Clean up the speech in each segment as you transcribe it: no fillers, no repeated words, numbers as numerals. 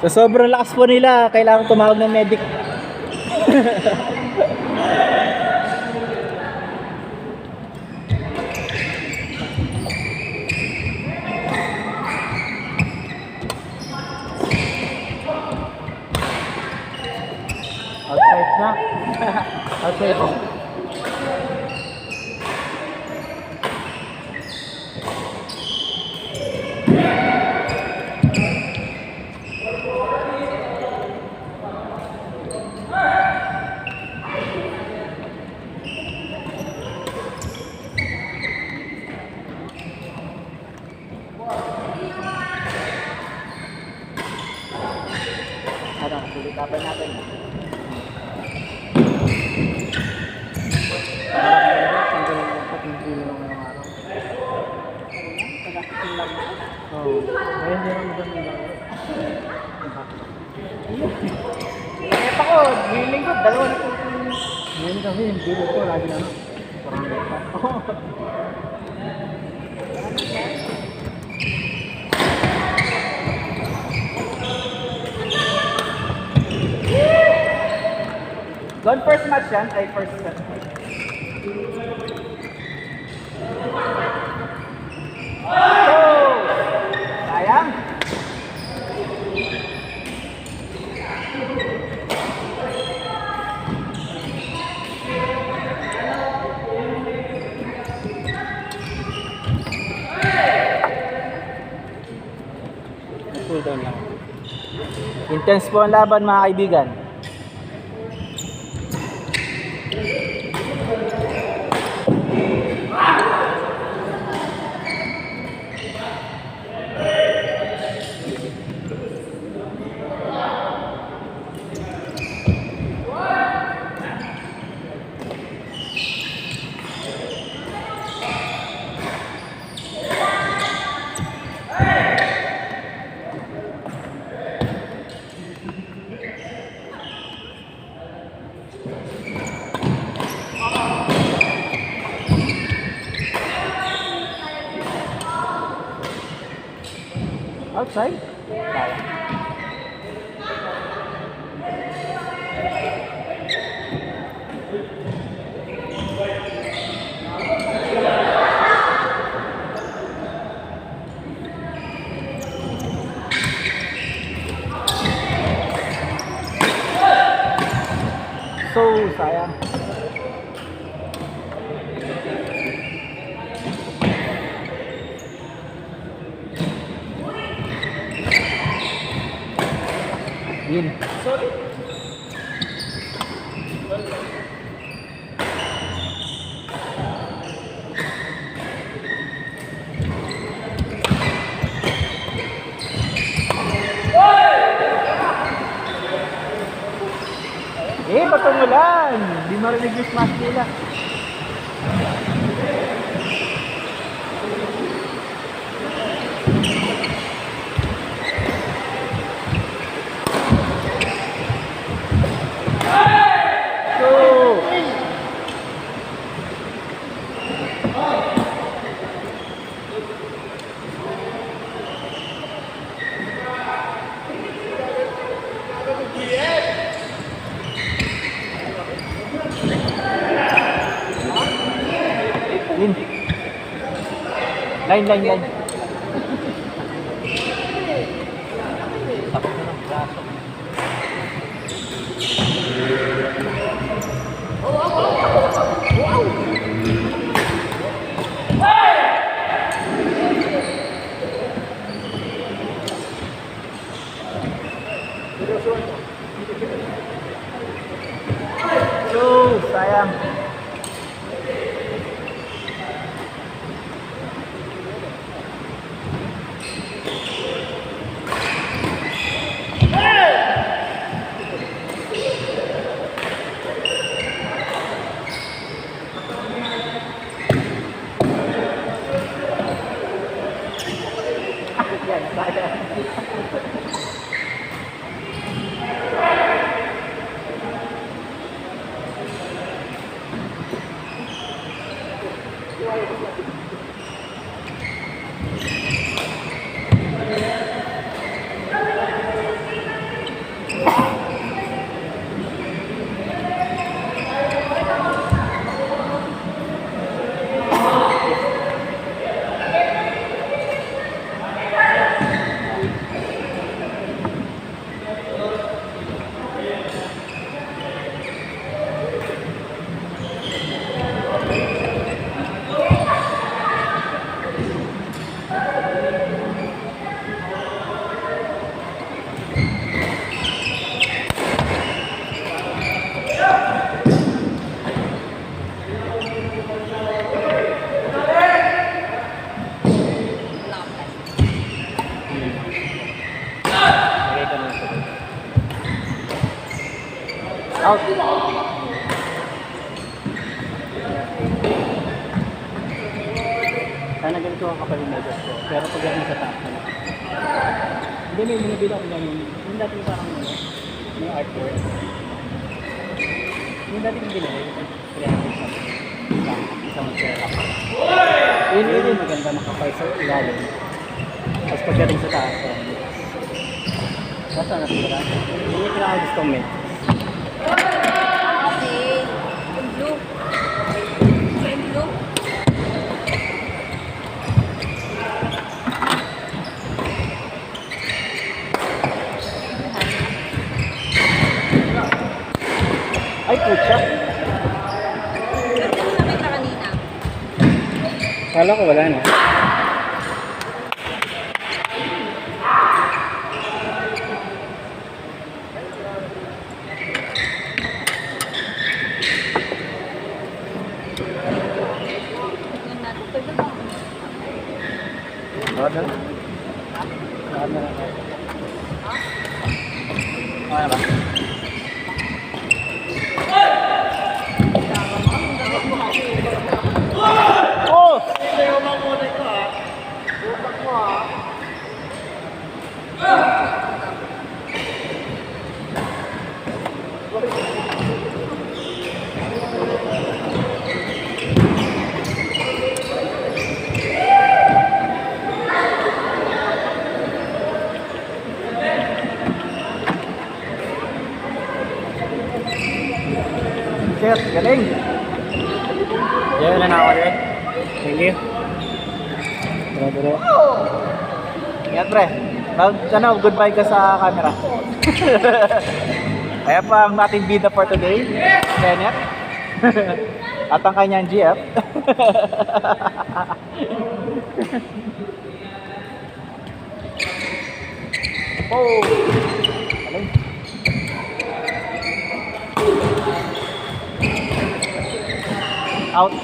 Sa sobrang lakas po nila, kailangan tumawag ng medic. Outside na. Outside po. Tulitapan natin. Oh, ngayon din ang magandang laro. Kaya pa ko, willing ko, dalawa na po. Ngayon kasi, yung dulo ko, lagi na parang lata. Doon first match yan, ay first match. Sayang. Cool down lang. Intense po ang laban mga kaibigan. Outside? So, sayang. Yun. Sorry. Ba't umulan? Di marinig yung smash nila. Line. Tapos na ng braso. Wow! Sayang. Out. Sana ganito ang kapal yung megas ko. Pero pag galing sa taas na. Hindi, may binibila ko yan yung dati parang yung artwork. Yung dati yung binili, isang sera. Yun maganda makapal sa ilalim. Tapos pagdating sa taas, basta nasira. Hindi kailangan gusto may. Okay. Yung blue. Yung blue. Ay, putya. Ba't ka namin na kanina? Kala ko wala na. Tignan natin. Pwede ba? Wala na. Wala na. Wala ba? Oh! Hindi ko mamunay ko ha. Butak mo ha. Shit, galing! Yan na ako rin. Thank you. Tara. Ingat pre. Goodbye ka sa camera. Kaya pa ang ating bida for today. Jhenvert. At ang kanyang GF. Oh! Galing. Out.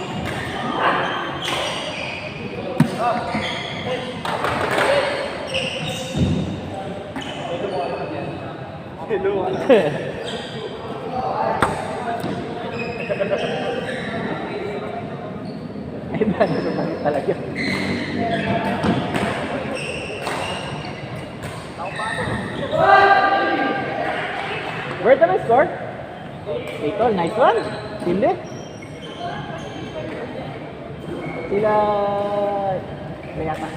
Ay, dahil sumangit talaga. Where's the score? Ito, nice one. Hindi. Sila... Mayata.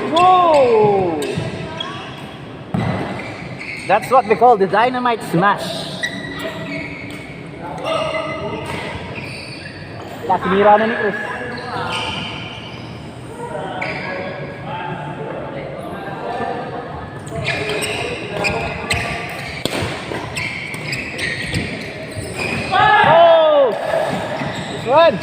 Whoa! That's what we call the dynamite smash. Sinira na ni Kris. Oh! This one!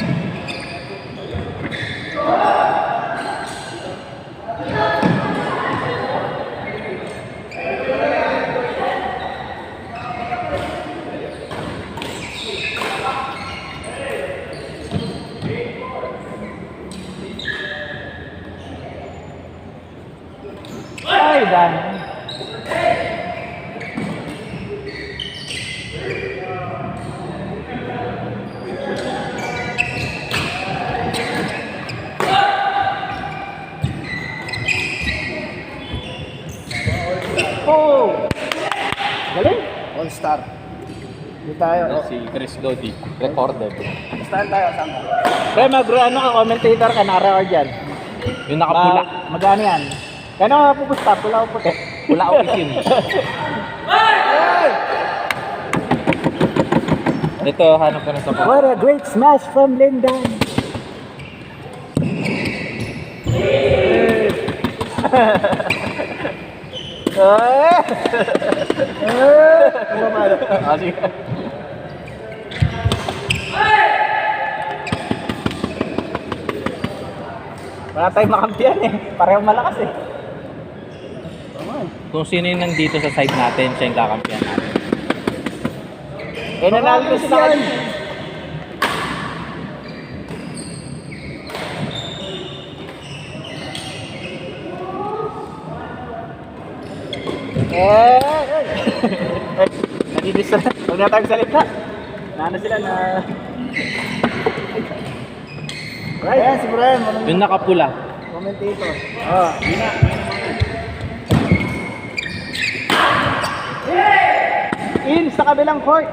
Ay, dami. Oh! Galing! All-star. Dito tayo. Si Kris Lodi. Recorded. Saan tayo? Saan ka? Pre, ano ka? Commentator ka? Nara-or dyan? Yung nakapula. Magkano yan? Kano ka pupusta? Pula o puti? Pula o itim. Ito, hanap ka na sa pa. What a great smash from Lindan! Wala tayong makampiyan eh. Parehong malakas eh. Kung sino yung nandito sa side natin, siya yung kakampiyan natin. Eh, nanalo ko sila. Nadidis na. Huwag na tayong salita. Naano sila na... Right. Ayan, si Brian. Yung nakapula. Commentator. Oh, yun na. In sa kabilang court.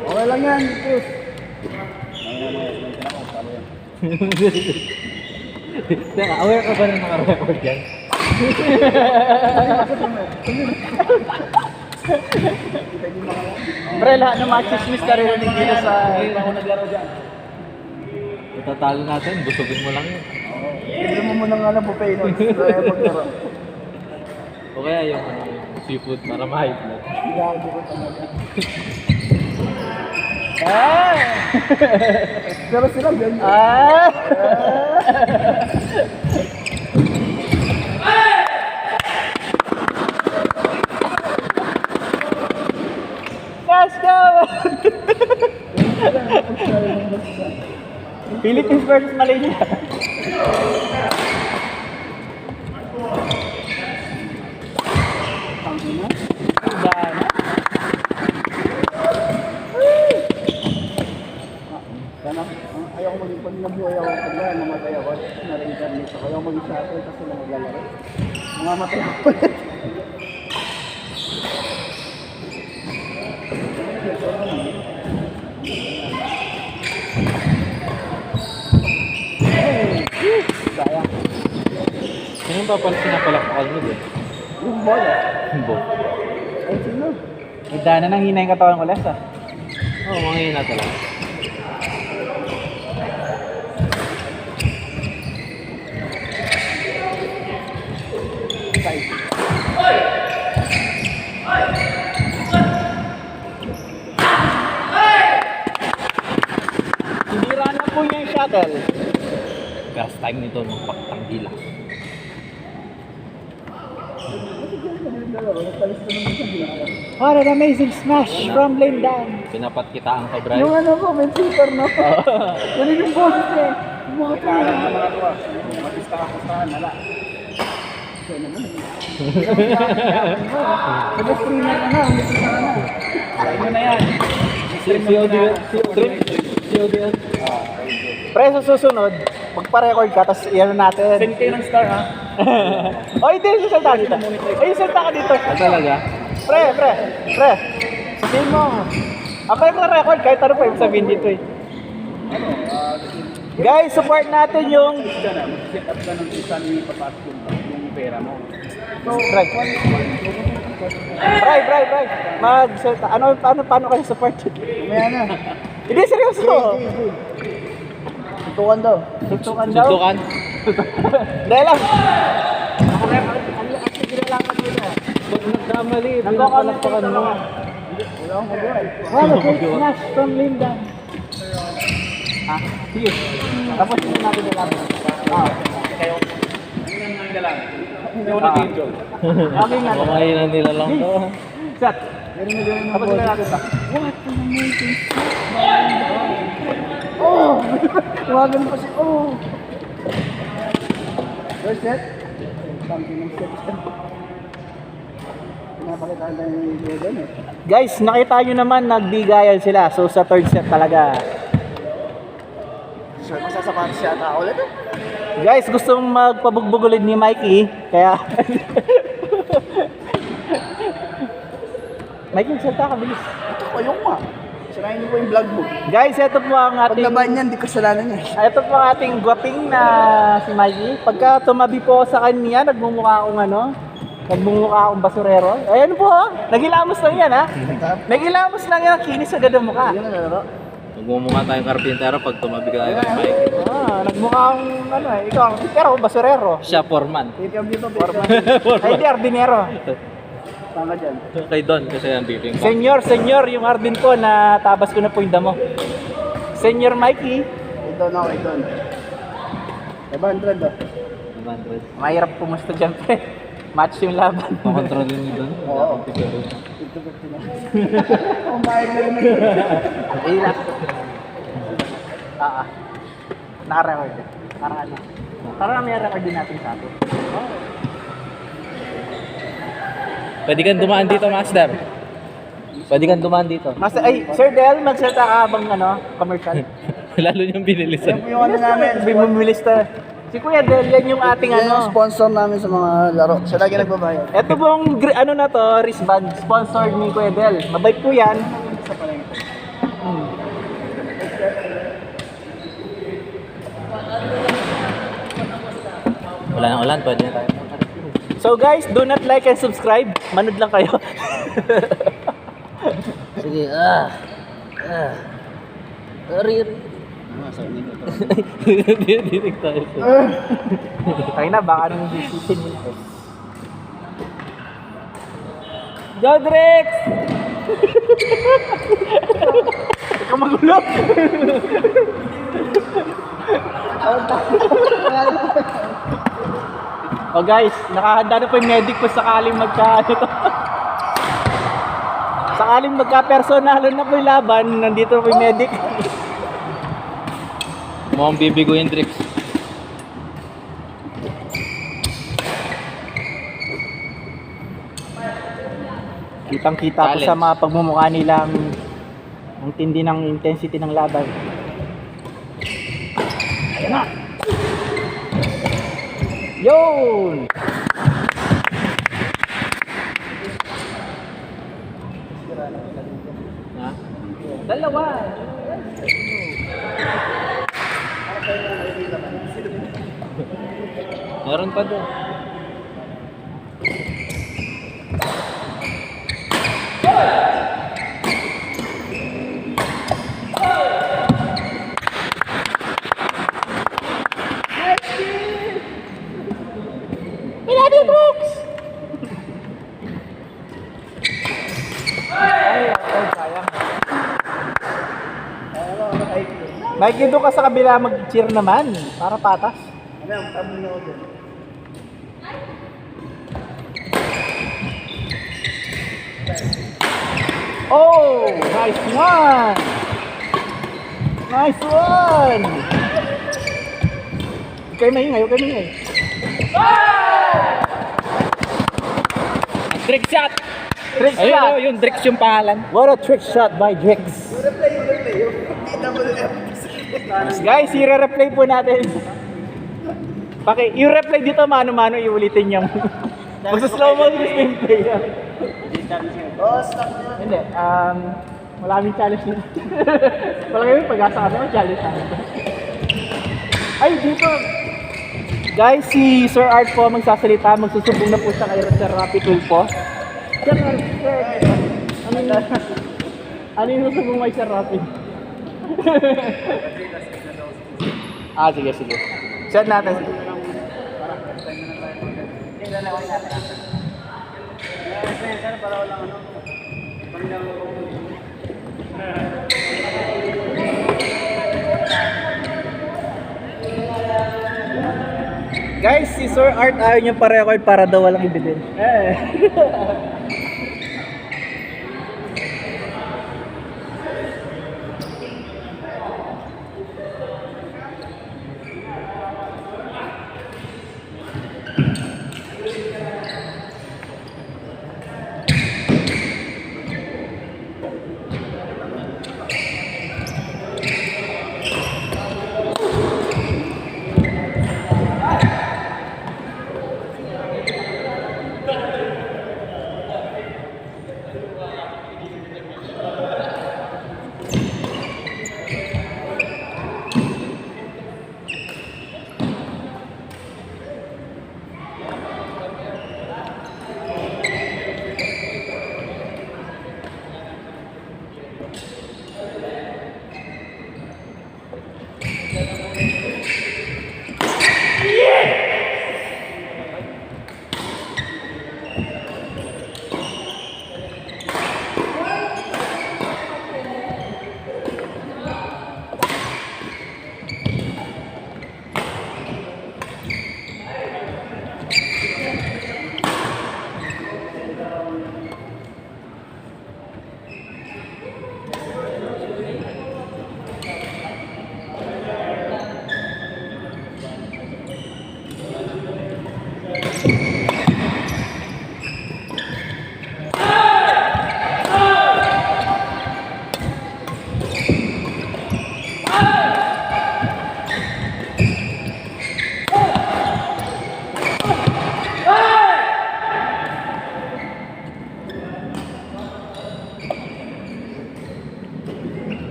Okay lang yan, Kris. Teka, aware ka ba ng mga record yan? Pre, lahat ng mga chismis naririnig dito sa ibang ko naglaro dyan. Itatalo natin, busugin mo lang yun. Libre mo muna nga lang po pay notes. Kaya maglaro. O kaya yung seafood para ma-hype na. Gago ko talaga. Ah! Pero sila ganyan. Ah! Let's go! Philippines versus Malaysia. Ayaw ko maging pag nabuhay ako pagla, mamatay ako, na-reincarnate ako. Ayaw ko maging shuttle kasi na maglalaro. Mamamatay ako ulit. Sayang. Sino yung pinapalakpakan mo doon? Yung bola. Yung ball. Ay, sino? May dana nang hina yung katawan ko less ah. Oo, mga hina talaga. Sinira na po niya yung shuttle. First time nito nung pagtanggila. What an amazing smash from lane down. Pinapat kita ang kabray. Yung ano po, may super no? Yan yung boses niya. Yung mga kaya. Matista-kastahan, wala. Ito naman. Nag-streamer na na, umitin na na. Ano na yan? CODL. Pre, sa susunod, magpa-record ka, tapos iyan natin. Send kayo ng star ha? Oy, hindi, salta dito. Ay, salta ka dito. Talaga? Pre. Sabihin mo. Ako yung record kahit ano pa yung sabihin dito eh. Guys, support natin yung... Set up ka ng isa ni papasok yung pera mo. Bray. Mag-salta. Paano kayo support? Maya na. Hindi, seryoso. Tutukan daw. Tutukan daw? Suntukan? Dahil lang. Ako rin, ang ginalaman mo na. Pag nagkamali, Nagkakalagpakan mo. Wala akong magawa. Wow, great smash from Linda. Sige. Tapos hindi natin nalaman. Kayo, ano yung nangalang? Hindi ako nag-enjoy. Okay na. Mga hina nila lang to. Set. Tapos hindi natin pa. What an amazing Oh! Tuwagan pa siya. Oh! First set. Something ng set. Pinapakitaan tayo ng Jordan eh. Guys, nakita nyo naman nagbigayan sila. So sa third set talaga. Sure, masasapatos siya ata ulit eh. Guys, gustong magpabugbog ulit ni Mikey. Kaya... Mikey, salta ka, bilis. Ito kayo nga. Sirayin niyo po yung vlog mo. Guys, ito po ang Pag ating... naban yan, di kasalanan niya. Ito po ang ating gwaping na si Mikey. Pagka tumabi po sa kanya, nagmumukha akong nagmumukha akong basurero. Ayan po, nagilamos lang yan ha. Nagilamos lang yan, kinis agad ang mukha. Yan ang laro. Magmumukha tayong karpintero pag tumabi ka tayo kay Mike. Nagmukha akong ikaw, pero basurero. Siya foreman. Interview to, Forman. Ay, di, ardinero. Tama dyan. Kay Don kasi nandito yung Senyor, yung ardin ko, natabas ko na po yung damo. Senyor Mikey. Ito na ako, ito. 500 oh. 100. Mahirap pumusta dyan, pre. Match yung laban. Makontrolin ni Don. Oo. Ito 50-50 na. Kumain na rin. Ilan? Naka-record. Parang may record din natin sa atin. Pwede kang dumaan dito, Master. Pwede kang dumaan dito. Ay, Sir Del, magsalita ka habang commercial. Lalo niyang binilisan. Yung ano namin, Bumilista. Si Kuya Del, yan yung ating yan yung sponsor namin sa mga laro. Siya lagi nagbabayad. Ito pong wristband, sponsored ni Kuya Del. Mabait po yan. Wala nang ulan, pwede na tayo. So guys, do not like and subscribe. Manood lang kayo. Sige, Dinig tayo. Tayo na, baka nang decision mo. Go, Drixe! Ikaw magulo! Oh guys, nakahanda na po yung medic po sakaling sakaling magka-personalan na po yung laban, nandito na po yung medic. Mukhang bibigo yung Drixe. Kitang-kita po sa mga pagmumukha nilang ang tindi ng intensity ng laban. Ayan na! Yun! Ha? Dalawa! Meron pa doon. Pinadi Drixe! Ay, sayang. Mike, doon ka sa kabila mag-cheer naman. Para patas. Oh! Nice one! Nice one! Huwag kayo maingay, huwag kayo maingay. Trick shot! Trick Ayun, shot! yung Drixe yung pangalan. What a trick shot by Drixe. Guys, i-replay po natin. Yung replay dito, mano-mano iulitin niya. Magsa-slow mo yung gameplay. Hindi, wala kaming challenge dito. Wala kami pag-asa kami, may challenge namin. Ay, dito. Guys, si Sir Art po magsasalita, magsusubong na po siya kay Sir Rapi Tulpo. Sir, ano yung susubong may Sir Rapi? Sige. Set natin. Guys, si Sir Art ayaw niya pa-record para daw walang ebidence.